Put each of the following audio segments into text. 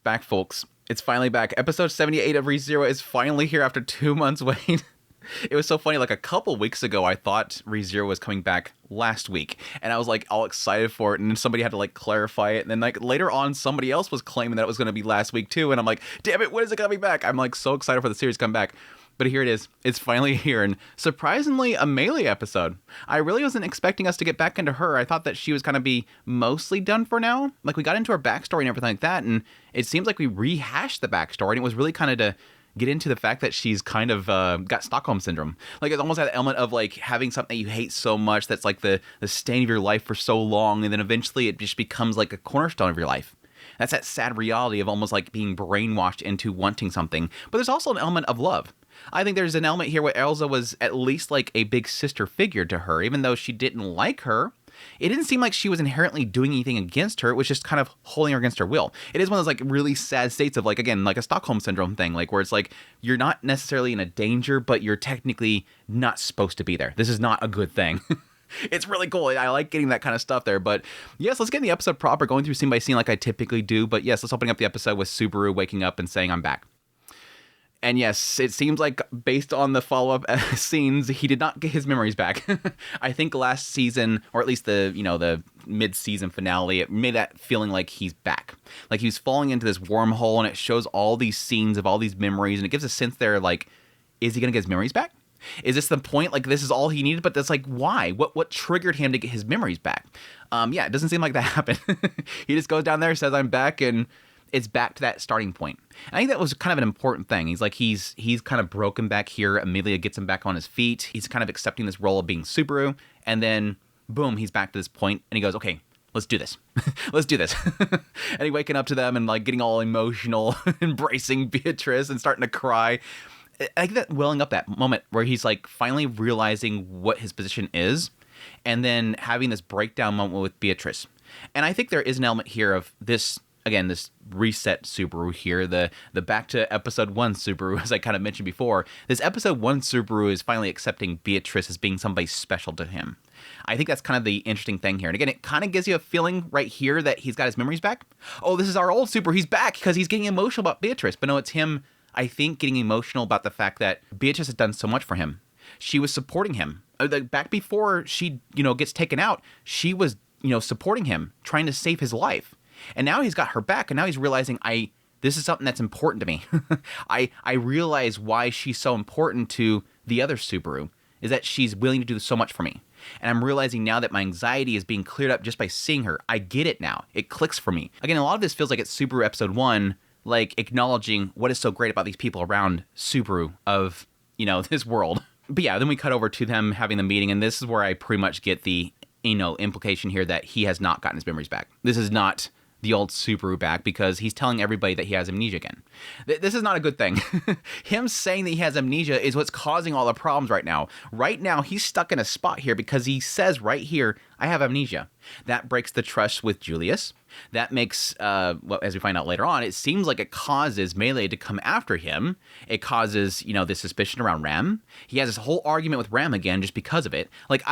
back, folks. It's finally back. Episode 78 of ReZero is finally here after 2 months waiting. It was so funny, like a couple weeks ago, I thought ReZero was coming back last week, and I was like all excited for it, and then somebody had to like clarify it, and then like later on, somebody else was claiming that it was going to be last week too, and I'm like, damn it, when is it coming back? I'm like so excited for the series to come back. But here it is. It's finally here, and surprisingly, a Meili episode. I really wasn't expecting us to get back into her. I thought that she was going to be mostly done for now. Like, we got into her backstory and everything like that, and it seems like we rehashed the backstory, and it was really kind of to get into the fact that she's kind of got Stockholm Syndrome. Like, it's almost that element of, like, having something that you hate so much that's, like, the stain of your life for so long, and then eventually it just becomes, like, a cornerstone of your life. That's that sad reality of almost, like, being brainwashed into wanting something. But there's also an element of love. I think there's an element here where Elsa was at least like a big sister figure to her, even though she didn't like her. It didn't seem like she was inherently doing anything against her. It was just kind of holding her against her will. It is one of those like really sad states of like, again, like a Stockholm Syndrome thing, like where it's like you're not necessarily in a danger, but you're technically not supposed to be there. This is not a good thing. It's really cool. I like getting that kind of stuff there. But yes, let's get in the episode proper, going through scene by scene like I typically do. But yes, let's open up the episode with Subaru waking up and saying, I'm back. And yes, it seems like based on the follow-up scenes, he did not get his memories back. I think last season, or at least the mid-season finale, it made that feeling like he's back. Like he was falling into this wormhole, and it shows all these scenes of all these memories, and it gives a sense there, like, is he going to get his memories back? Is this the point? Like, this is all he needed? But that's like, why? What triggered him to get his memories back? Yeah, it doesn't seem like that happened. He just goes down there, says, I'm back, and it's back to that starting point. And I think that was kind of an important thing. He's like, he's kind of broken back here. Amelia gets him back on his feet. He's kind of accepting this role of being Subaru. And then, boom, he's back to this point. And he goes, okay, let's do this. Let's do this. And he waking up to them and like getting all emotional, embracing Beatrice and starting to cry. I think that welling up that moment where he's like finally realizing what his position is. And then having this breakdown moment with Beatrice. And I think there is an element here of this, again, this reset Subaru here, the back to episode 1 Subaru, as I kind of mentioned before. This episode 1 Subaru is finally accepting Beatrice as being somebody special to him. I think that's kind of the interesting thing here. And again, it kind of gives you a feeling right here that he's got his memories back. Oh, this is our old Subaru. He's back because he's getting emotional about Beatrice. But no, it's him, I think, getting emotional about the fact that Beatrice has done so much for him. She was supporting him. Back before she, gets taken out, she was, supporting him, trying to save his life. And now he's got her back, and now he's realizing, this is something that's important to me. I realize why she's so important to the other Subaru, is that she's willing to do so much for me. And I'm realizing now that my anxiety is being cleared up just by seeing her. I get it now. It clicks for me. Again, a lot of this feels like it's Subaru episode 1, like acknowledging what is so great about these people around Subaru of, this world. But yeah, then we cut over to them having the meeting, and this is where I pretty much get the, implication here that he has not gotten his memories back. This is not the old Subaru back, because he's telling everybody that he has amnesia again. This is not a good thing. Him saying that he has amnesia is what's causing all the problems right now. Right now, he's stuck in a spot here because he says right here, I have amnesia. That breaks the trust with Julius. That makes, as we find out later on, it seems like it causes Meili to come after him. It causes, this suspicion around Ram. He has this whole argument with Ram again just because of it. Like,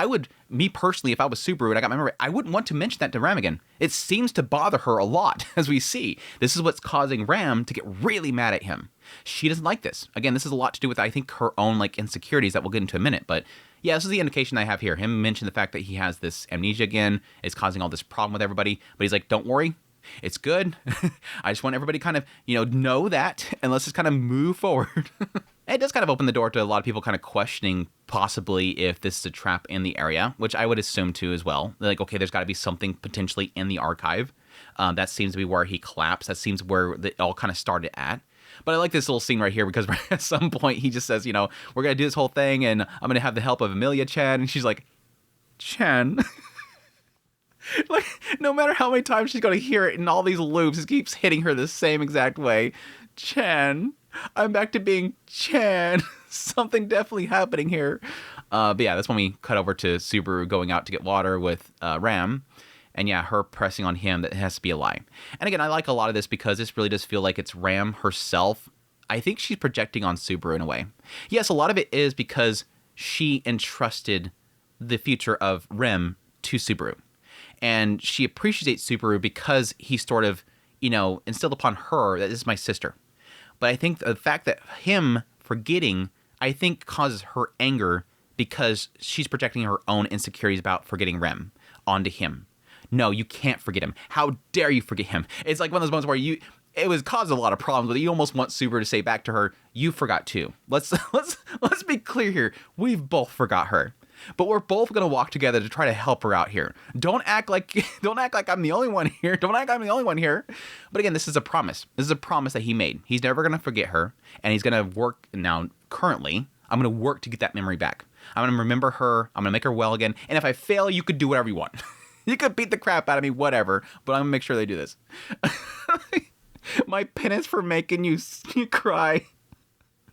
me personally, if I was Subaru and I got my memory, I wouldn't want to mention that to Ram again. It seems to bother her a lot, as we see. This is what's causing Ram to get really mad at him. She doesn't like this. Again, this has a lot to do with, I think, her own, insecurities that we'll get into in a minute, but yeah, this is the indication I have here. Him mention the fact that he has this amnesia again, is causing all this problem with everybody. But he's like, don't worry, it's good. I just want everybody kind of, know that, and let's just kind of move forward. It does kind of open the door to a lot of people kind of questioning possibly if this is a trap in the area, which I would assume too as well. They're like, okay, there's got to be something potentially in the archive. That seems to be where he collapsed. That seems where it all kind of started at. But I like this little scene right here because at some point he just says, we're going to do this whole thing and I'm going to have the help of Amelia Chan. And she's like, Chan? Like, no matter how many times she's going to hear it in all these loops, it keeps hitting her the same exact way. Chan. I'm back to being Chan. Something definitely happening here. But yeah, that's when we cut over to Subaru going out to get water with Ram. And yeah, her pressing on him that it has to be a lie. And again, I like a lot of this because this really does feel like it's Ram herself. I think she's projecting on Subaru in a way. Yes, a lot of it is because she entrusted the future of Rem to Subaru. And she appreciates Subaru because he sort of instilled upon her that this is my sister. But I think the fact that him forgetting, I think causes her anger because she's projecting her own insecurities about forgetting Rem onto him. No, you can't forget him. How dare you forget him? It's like one of those moments where it was causing a lot of problems, but you almost want Subaru to say back to her, you forgot too. Let's be clear here. We've both forgot her. But we're both going to walk together to try to help her out here. Don't act like I'm the only one here. Don't act like I'm the only one here. But again, this is a promise. This is a promise that he made. He's never going to forget her, and he's going to work now. Currently, I'm going to work to get that memory back. I'm going to remember her. I'm going to make her well again. And if I fail, you could do whatever you want. You could beat the crap out of me, whatever. But I'm going to make sure they do this. My penance for making you cry.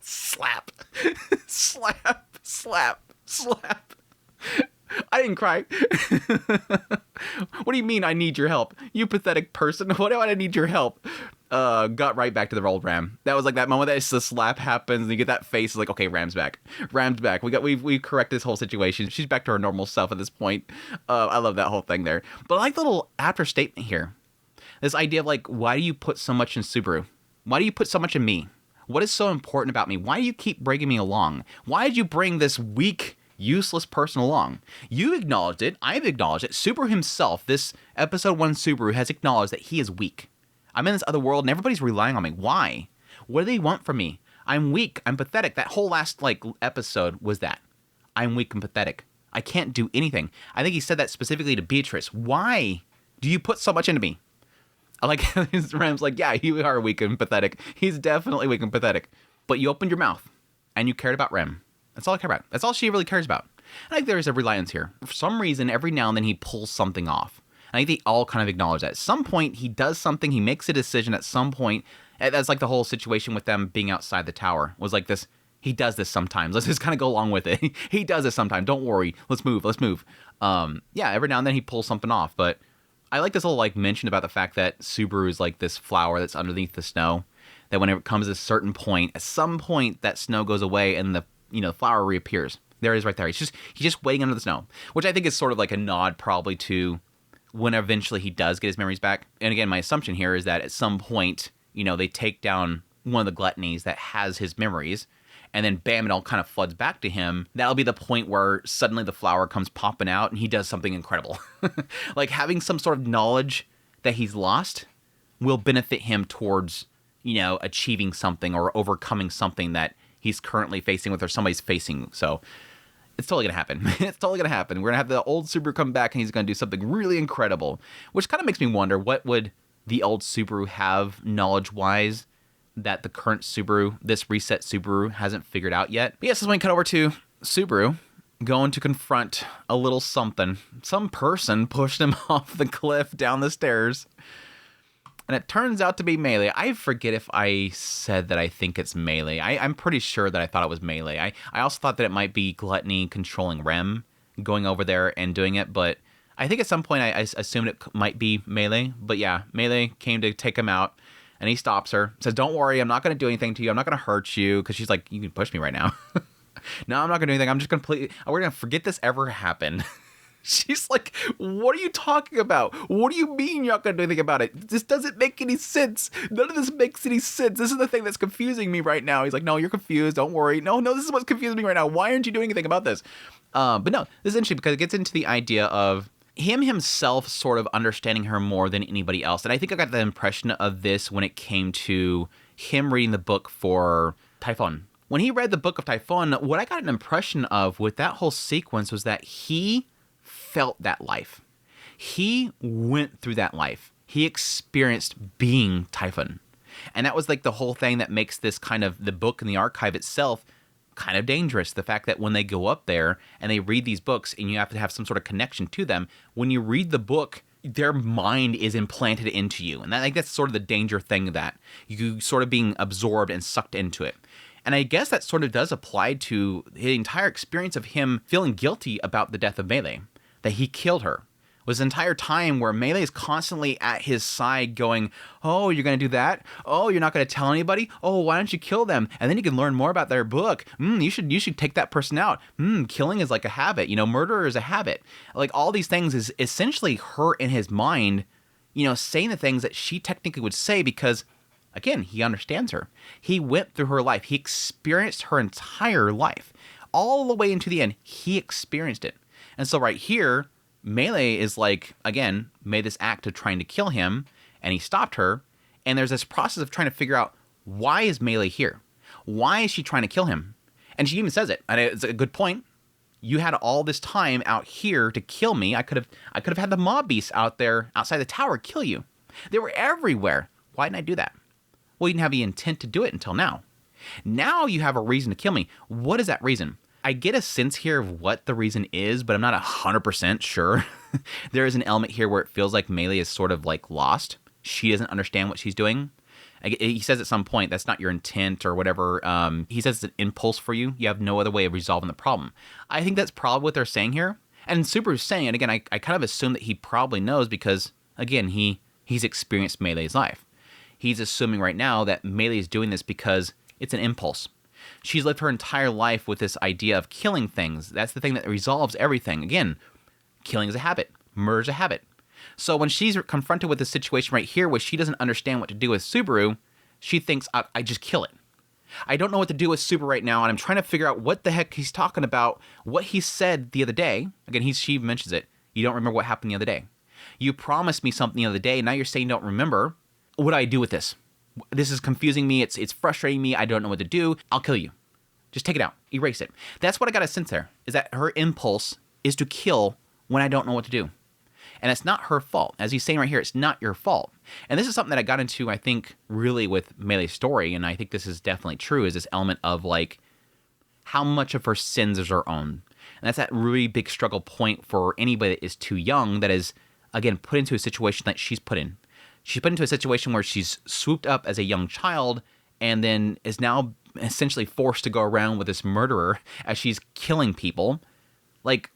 Slap. Slap. Slap. Slap. I didn't cry. What do you mean I need your help? You pathetic person. What do I need your help? Got right back to the old Ram. That was like that moment that the slap happens and you get that face. It's like, okay, Ram's back. Ram's back. We correct this whole situation. She's back to her normal self at this point. I love that whole thing there. But I like the little after statement here. This idea of like, why do you put so much in Subaru? Why do you put so much in me? What is so important about me? Why do you keep bringing me along? Why did you bring this weak, useless person along? You acknowledged it. I've acknowledged it. Subaru himself, this episode 1 Subaru, has acknowledged that he is weak. I'm in this other world and everybody's relying on me. Why? What do they want from me? I'm weak. I'm pathetic. That whole last episode was that. I'm weak and pathetic. I can't do anything. I think he said that specifically to Beatrice. Why do you put so much into me? I like Ram's like, yeah, you are weak and pathetic. He's definitely weak and pathetic. But you opened your mouth and you cared about Rem. That's all I care about. That's all she really cares about. And I think there is a reliance here. For some reason, every now and then he pulls something off. And I think they all kind of acknowledge that. At some point, he does something. He makes a decision at some point. That's like the whole situation with them being outside the tower. Was like this. He does this sometimes. Let's just kind of go along with it. He does this sometimes. Don't worry. Let's move. Let's move. Yeah, every now and then he pulls something off. But I like this little mention about the fact that Subaru is like this flower that's underneath the snow. That whenever it comes to a certain point, at some point that snow goes away and the flower reappears. There it is right there. He's just waiting under the snow, which I think is sort of like a nod probably to when eventually he does get his memories back. And again, my assumption here is that at some point, they take down one of the gluttonies that has his memories, and then bam, it all kind of floods back to him. That'll be the point where suddenly the flower comes popping out and he does something incredible. Like having some sort of knowledge that he's lost will benefit him towards, achieving something or overcoming something that he's currently facing with or somebody's facing. So it's totally going to happen. It's totally going to happen. We're going to have the old Subaru come back and he's going to do something really incredible, which kind of makes me wonder, what would the old Subaru have knowledge-wise that the current Subaru, this reset Subaru, hasn't figured out yet? But yes, this is when we cut over to Subaru going to confront a little something. Some person pushed him off the cliff down the stairs. And it turns out to be Meili. I forget if I said that I think it's Meili. I'm pretty sure that I thought it was Meili. I also thought that it might be Gluttony controlling Rem, going over there and doing it. But I think at some point I assumed it might be Meili. But yeah, Meili came to take him out. And he stops her, says, don't worry, I'm not going to do anything to you. I'm not going to hurt you. Because she's like, you can push me right now. No, I'm not going to do anything. I'm just completely, we're going to forget this ever happened. She's like, what are you talking about? What do you mean you're not going to do anything about it? This doesn't make any sense. None of this makes any sense. This is the thing that's confusing me right now. He's like, no, you're confused. Don't worry. No, this is what's confusing me right now. Why aren't you doing anything about this? But no, this is interesting because it gets into the idea of him himself sort of understanding her more than anybody else. And I think I got the impression of this when it came to him reading the book for Typhon. When he read the book of Typhon, what I got an impression of with that whole sequence was that he felt that life. He went through that life. He experienced being Typhon. And that was like the whole thing that makes this kind of, the book and the archive itself, kind of dangerous. The fact that when they go up there and they read these books and you have to have some sort of connection to them, when you read the book, their mind is implanted into you. And I think that's sort of the danger thing of that. You sort of being absorbed and sucked into it. And I guess that sort of does apply to the entire experience of him feeling guilty about the death of Meili, that he killed her. Was the entire time where Meili is constantly at his side going, oh, you're going to do that? Oh, you're not going to tell anybody? Oh, why don't you kill them? And then you can learn more about their book. You should take that person out. Killing is like a habit. Murder is a habit. Like all these things is essentially her in his mind saying the things that she technically would say because, again, he understands her. He went through her life. He experienced her entire life. All the way into the end, he experienced it. And so right here, Meili is like, again, made this act of trying to kill him, and he stopped her. And there's this process of trying to figure out, why is Meili here? Why is she trying to kill him? And she even says it, and it's a good point. You had all this time out here to kill me. I could have had the mob beasts out there outside the tower kill you. They were everywhere. Why didn't I do that? Well, you didn't have the intent to do it until now. Now you have a reason to kill me. What is that reason? I get a sense here of what the reason is, but I'm not 100% sure. There is an element here where it feels like Meili is sort of like lost. She doesn't understand what she's doing. He says at some point, that's not your intent or whatever. He says it's an impulse for you. You have no other way of resolving the problem. I think that's probably what they're saying here. And Subaru's saying it, again, I kind of assume that he probably knows because, again, he's experienced Meili's life. He's assuming right now that Meili is doing this because it's an impulse. She's lived her entire life with this idea of killing things. That's the thing that resolves everything. Again, killing is a habit. Murder is a habit. So when she's confronted with this situation right here where she doesn't understand what to do with Subaru, she thinks, I just kill it. I don't know what to do with Subaru right now, and I'm trying to figure out what the heck he's talking about, what he said the other day. Again, she mentions it. You don't remember what happened the other day. You promised me something the other day, now you're saying you don't remember. What do I do with this? This is confusing me. It's frustrating me. I don't know what to do. I'll kill you. Just take it out. Erase it. That's what I got a sense there, is that her impulse is to kill when I don't know what to do. And it's not her fault. As he's saying right here, it's not your fault. And this is something that I got into, I think, really with Meili's story, and I think this is definitely true, is this element of, like, how much of her sins is her own. And that's that really big struggle point for anybody that is too young, that is, again, put into a situation that she's put in. She's put into a situation where she's swooped up as a young child and then is now essentially forced to go around with this murderer as she's killing people. Like,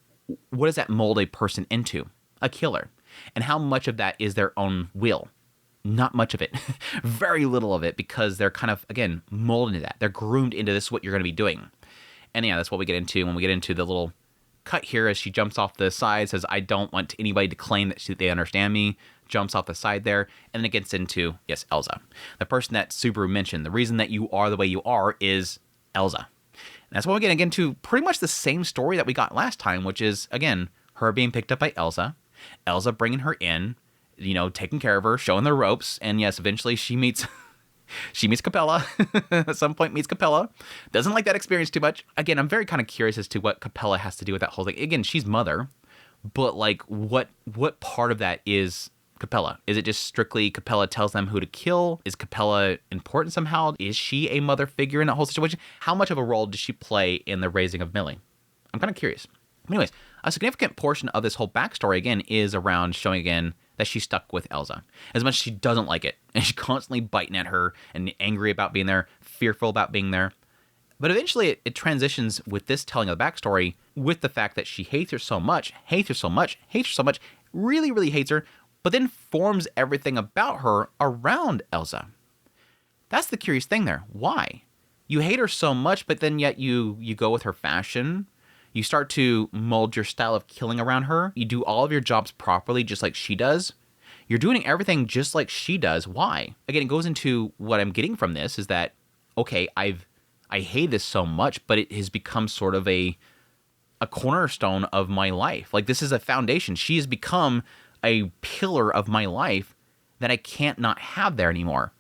what does that mold a person into? A killer. And how much of that is their own will? Not much of it. Very little of it, because they're kind of, again, molded into that. They're groomed into this is what you're going to be doing. And yeah, that's what we get into when we get into the little cut here as she jumps off the side, says, I don't want anybody to claim that they understand me, jumps off the side there, and then it gets into, yes, Elsa. The person that Subaru mentioned, the reason that you are the way you are is Elsa. And that's what we're getting into pretty much the same story that we got last time, which is, again, her being picked up by Elsa, Elsa bringing her in, taking care of her, showing the ropes, and yes, eventually she meets Capella. At some point meets Capella. Doesn't like that experience too much. Again, I'm very kind of curious as to what Capella has to do with that whole thing. Again, she's mother, but like what part of that is Capella? Is it just strictly Capella tells them who to kill? Is Capella important somehow? Is she a mother figure in that whole situation? How much of a role does she play in the raising of Meili? I'm kind of curious. Anyways, a significant portion of this whole backstory, again, is around showing, again, that she's stuck with Elsa. As much as she doesn't like it, and she's constantly biting at her, and angry about being there, fearful about being there. But eventually, it transitions with this telling of the backstory with the fact that she hates her so much, really, really hates her, but then forms everything about her around Elsa. That's the curious thing there. Why? You hate her so much, but then yet you go with her fashion. You start to mold your style of killing around her. You do all of your jobs properly, just like she does. You're doing everything just like she does. Why? Again, it goes into what I'm getting from this is that, okay, I hate this so much, but it has become sort of a cornerstone of my life. Like, this is a foundation. She has become a pillar of my life that I can't not have there anymore.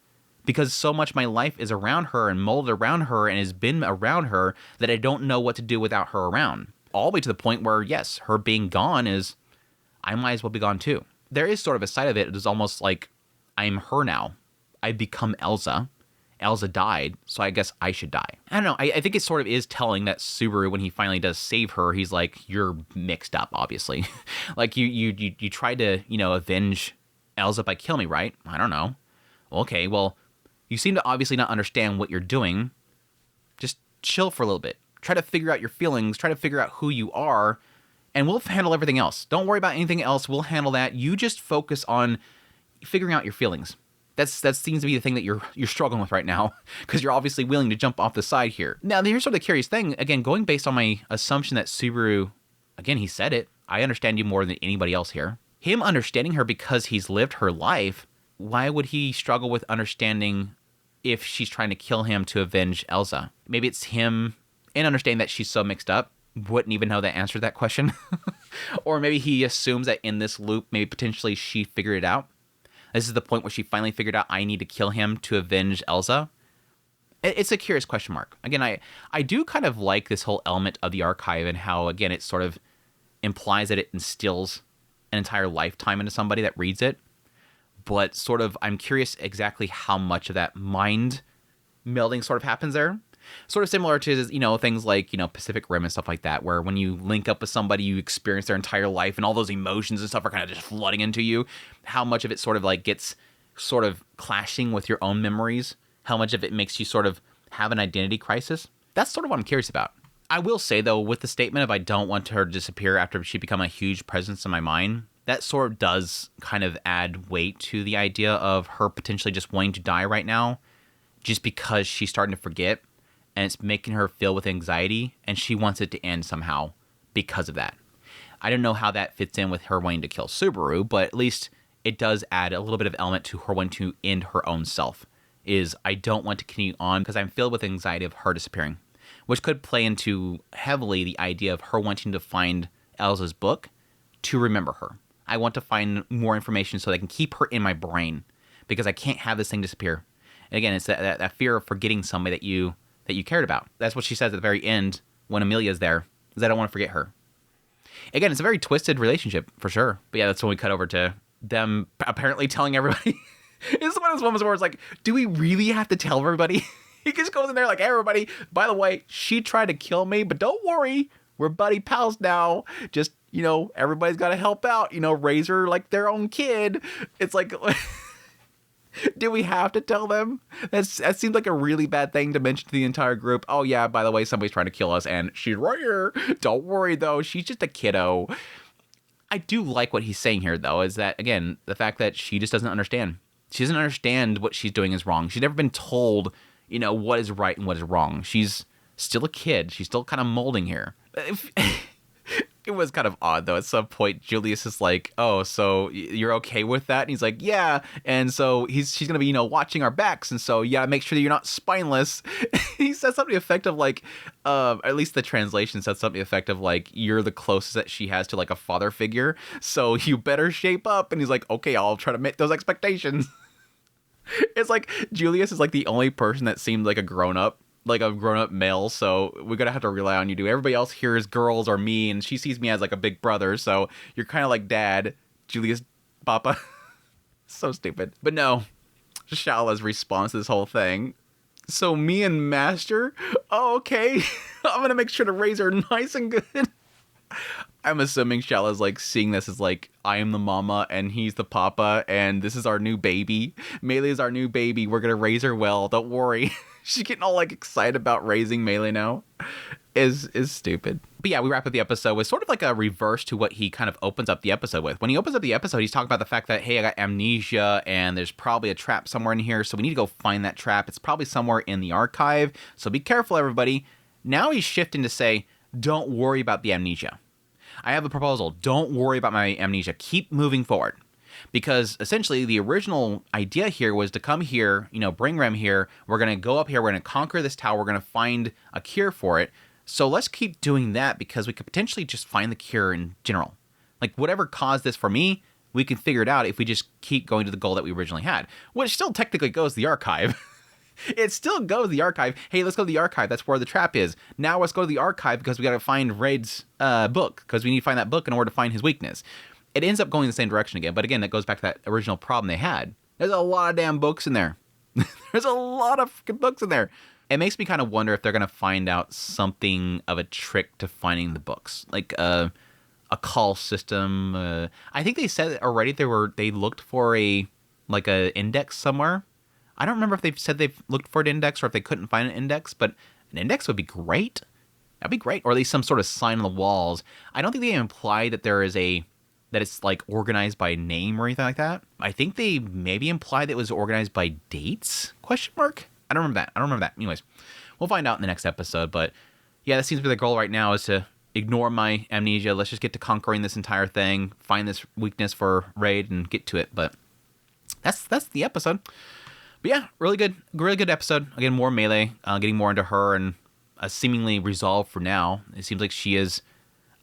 Because so much of my life is around her and molded around her and has been around her that I don't know what to do without her around. All the way to the point where, yes, her being gone is, I might as well be gone too. There is sort of a side of it. It is almost like, I'm her now. I've become Elsa. Elsa died, so I guess I should die. I don't know. I think it sort of is telling that Subaru, when he finally does save her, he's like, you're mixed up, obviously. Like, you tried to, avenge Elsa by killing me, right? I don't know. Okay, well, you seem to obviously not understand what you're doing. Just chill for a little bit. Try to figure out your feelings. Try to figure out who you are. And we'll handle everything else. Don't worry about anything else. We'll handle that. You just focus on figuring out your feelings. That seems to be the thing that you're struggling with right now, because you're obviously willing to jump off the side here. Now, here's sort of the curious thing. Again, going based on my assumption that Subaru, again, he said it. I understand you more than anybody else here. him understanding her because he's lived her life, why would he struggle with understanding if she's trying to kill him to avenge Elsa? Maybe it's him in understanding that she's so mixed up, wouldn't even know the answer to that question. Or maybe he assumes that in this loop, maybe potentially she figured it out. This is the point where she finally figured out, I need to kill him to avenge Elsa. It's a curious question mark. Again, I do kind of like this whole element of the archive and how, again, it sort of implies that it instills an entire lifetime into somebody that reads it. But sort of, I'm curious exactly how much of that mind melding sort of happens there. Sort of similar to, things like, Pacific Rim and stuff like that, where when you link up with somebody, you experience their entire life and all those emotions and stuff are kind of just flooding into you. How much of it sort of like gets sort of clashing with your own memories? How much of it makes you sort of have an identity crisis? That's sort of what I'm curious about. I will say, though, with the statement of I don't want her to disappear after she become a huge presence in my mind, that sort of does kind of add weight to the idea of her potentially just wanting to die right now just because she's starting to forget and it's making her feel with anxiety and she wants it to end somehow because of that. I don't know how that fits in with her wanting to kill Subaru, but at least it does add a little bit of element to her wanting to end her own self. Is I don't want to continue on because I'm filled with anxiety of her disappearing, which could play into heavily the idea of her wanting to find Elsa's book to remember her. I want to find more information so that I can keep her in my brain because I can't have this thing disappear. And again, it's that fear of forgetting somebody that you cared about. That's what she says at the very end when Amelia's there, is I don't want to forget her. Again, it's a very twisted relationship for sure. But yeah, that's when we cut over to them apparently telling everybody. It's one of those moments where it's like, do we really have to tell everybody? He just goes in there like, hey, everybody, by the way, she tried to kill me, but don't worry, we're buddy pals now. Just, everybody's got to help out, raise her like their own kid. It's like, do we have to tell them? That seems like a really bad thing to mention to the entire group. Oh, yeah, by the way, somebody's trying to kill us, and she's right here. Don't worry, though. She's just a kiddo. I do like what he's saying here, though, is that, again, the fact that she just doesn't understand. She doesn't understand what she's doing is wrong. She's never been told, what is right and what is wrong. She's still a kid. She's still kind of molding here. It was kind of odd, though. At some point, Julius is like, oh, so you're okay with that? And he's like, yeah. And so she's going to be, watching our backs. And so, yeah, make sure that you're not spineless. He says something effective like, at least the translation said something effective like, you're the closest that she has to like a father figure. So you better shape up. And he's like, okay, I'll try to meet those expectations. It's like Julius is like the only person that seemed like a grown-up male, so we're gonna have to rely on you, dude. Everybody else here is girls or me, and she sees me as like a big brother, so you're kind of like dad, Julius Papa. So stupid. But no, Shala's response to this whole thing. So me and Master? Oh, okay. I'm gonna make sure to raise her nice and good. I'm assuming Shala's like seeing this as like, I am the mama and he's the papa and this is our new baby. Meili is our new baby. We're gonna raise her well. Don't worry. She's getting all like excited about raising Meili now. Is stupid. But yeah, we wrap up the episode with sort of like a reverse to what he kind of opens up the episode with. When he opens up the episode, he's talking about the fact that, hey, I got amnesia and there's probably a trap somewhere in here. So we need to go find that trap. It's probably somewhere in the archive. So be careful, everybody. Now he's shifting to say, don't worry about the amnesia. I have a proposal. Don't worry about my amnesia. Keep moving forward. Because essentially the original idea here was to come here, bring Rem here. We're going to go up here. We're going to conquer this tower. We're going to find a cure for it. So let's keep doing that because we could potentially just find the cure in general. Like whatever caused this for me, we can figure it out if we just keep going to the goal that we originally had. Which still technically goes to the archive. It still goes to the archive. Hey, let's go to the archive. That's where the trap is. Now let's go to the archive because we got to find Raid's book because we need to find that book in order to find his weakness. It ends up going the same direction again. But again, that goes back to that original problem they had. There's a lot of damn books in there. There's a lot of freaking books in there. It makes me kind of wonder if they're going to find out something of a trick to finding the books. Like a call system. I think they said already they looked for a index somewhere. I don't remember if they've said they've looked for an index or if they couldn't find an index, but an index would be great. That'd be great. Or at least some sort of sign on the walls. I don't think they imply that that it's like organized by name or anything like that. I think they maybe implied that it was organized by dates? Question mark? I don't remember that. Anyways, we'll find out in the next episode. But yeah, that seems to be the goal right now is to ignore my amnesia. Let's just get to conquering this entire thing, find this weakness for Raid, and get to it. But that's the episode. But yeah, really good episode. Again, more Meili, getting more into her and a seemingly resolve for now. It seems like she is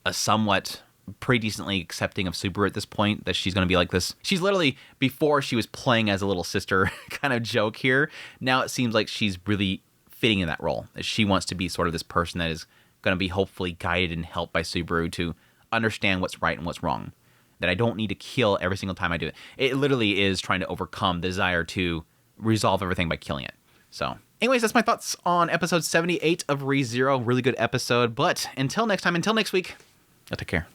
a somewhat pretty decently accepting of Subaru at this point, that she's going to be like this. She's literally, before she was playing as a little sister kind of joke here. Now it seems like she's really fitting in that role, that she wants to be sort of this person that is going to be hopefully guided and helped by Subaru to understand what's right and what's wrong. That I don't need to kill every single time I do it. It literally is trying to overcome the desire to resolve everything by killing it. So anyways, that's my thoughts on episode 78 of ReZero. Really good episode. But until next time, until next week, I'll take care.